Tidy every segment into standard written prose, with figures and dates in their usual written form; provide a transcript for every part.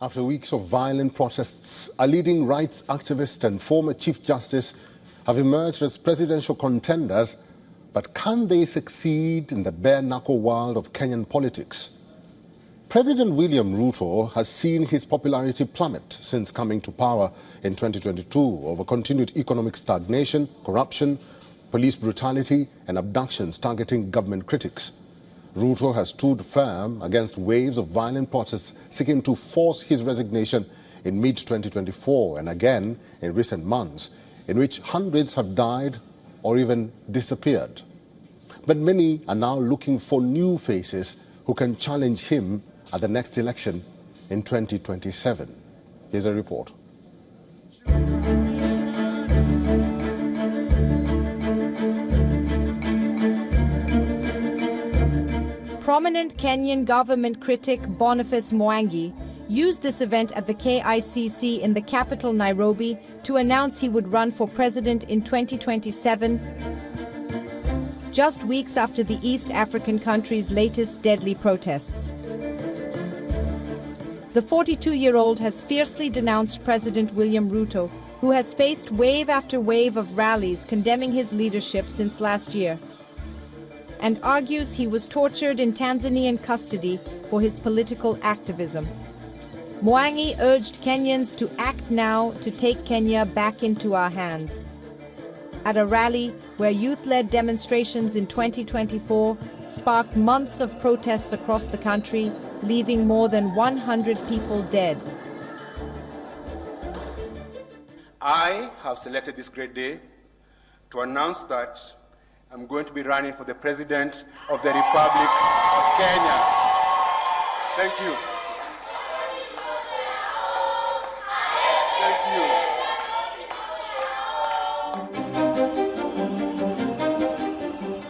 After weeks of violent protests, a leading rights activist and former Chief Justice have emerged as presidential contenders, but can they succeed in the bare-knuckle world of Kenyan politics? President William Ruto has seen his popularity plummet since coming to power in 2022 over continued economic stagnation, corruption, police brutality and abductions targeting government critics. Ruto has stood firm against waves of violent protests seeking to force his resignation in mid-2024 and again in recent months, in which hundreds have died or even disappeared. But many are now looking for new faces who can challenge him at the next election in 2027. Here's a report. Prominent Kenyan government critic Boniface Mwangi used this event at the KICC in the capital Nairobi to announce he would run for president in 2027, just weeks after the East African country's latest deadly protests. The 42-year-old has fiercely denounced President William Ruto, who has faced wave after wave of rallies condemning his leadership since last year, and argues he was tortured in Tanzanian custody for his political activism. Mwangi urged Kenyans to act now to take Kenya back into our hands. At a rally where youth-led demonstrations in 2024 sparked months of protests across the country, leaving more than 100 people dead. I have selected this great day to announce that I'm going to be running for the President of the Republic of Kenya. Thank you. Thank you.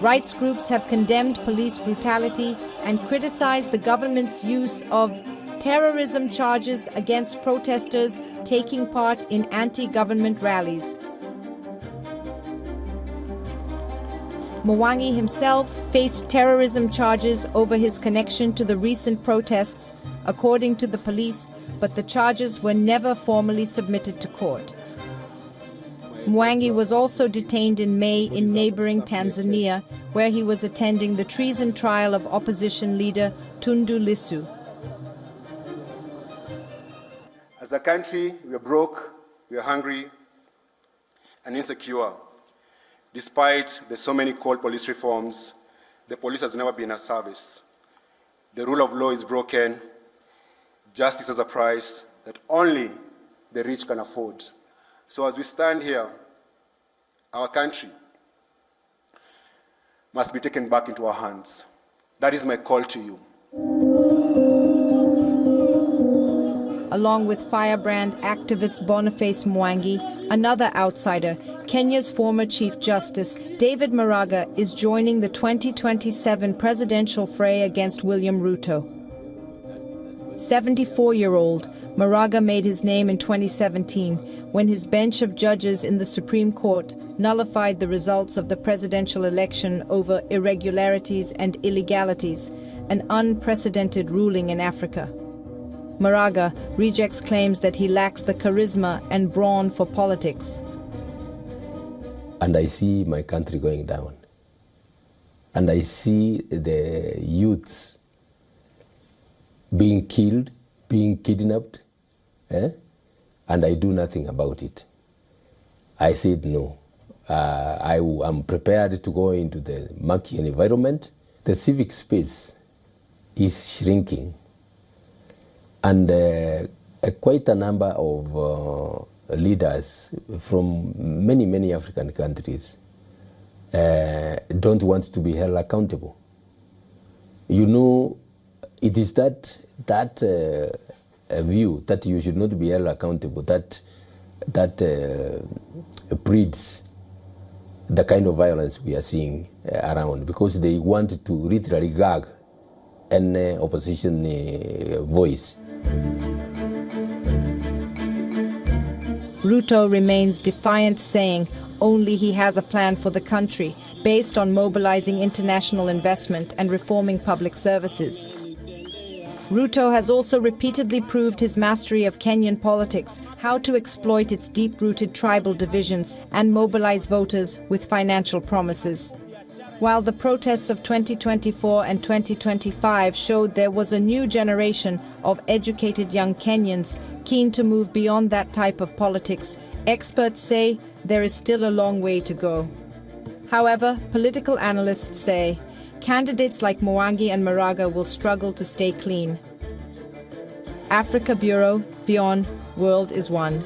Rights groups have condemned police brutality and criticized the government's use of terrorism charges against protesters taking part in anti-government rallies. Mwangi himself faced terrorism charges over his connection to the recent protests, according to the police, but the charges were never formally submitted to court. Mwangi was also detained in May in neighboring Tanzania, where he was attending the treason trial of opposition leader Tundu Lissu. As a country, we are broke, we are hungry, and insecure. Despite the so many called police reforms, the police has never been of service. The rule of law is broken. Justice has a price that only the rich can afford. So as we stand here, our country must be taken back into our hands. That is my call to you. Along with firebrand activist Boniface Mwangi, another outsider, Kenya's former Chief Justice David Maraga is joining the 2027 presidential fray against William Ruto. 74-year-old Maraga made his name in 2017 when his bench of judges in the Supreme Court nullified the results of the presidential election over irregularities and illegalities, an unprecedented ruling in Africa. Maraga rejects claims that he lacks the charisma and brawn for politics. And I see my country going down. And I see the youths being killed, being kidnapped, and I do nothing about it. I said no. I am prepared to go into the murky environment. The civic space is shrinking. And quite a number of leaders from many African countries don't want to be held accountable. You know, it is that view that you should not be held accountable that breeds the kind of violence we are seeing around, because they want to literally gag an opposition voice. Ruto remains defiant, saying only he has a plan for the country based on mobilizing international investment and reforming public services. Ruto has also repeatedly proved his mastery of Kenyan politics, how to exploit its deep-rooted tribal divisions and mobilize voters with financial promises. While the protests of 2024 and 2025 showed there was a new generation of educated young Kenyans keen to move beyond that type of politics, experts say there is still a long way to go. However, political analysts say candidates like Mwangi and Maraga will struggle to stay clean. Africa Bureau, WION World is One.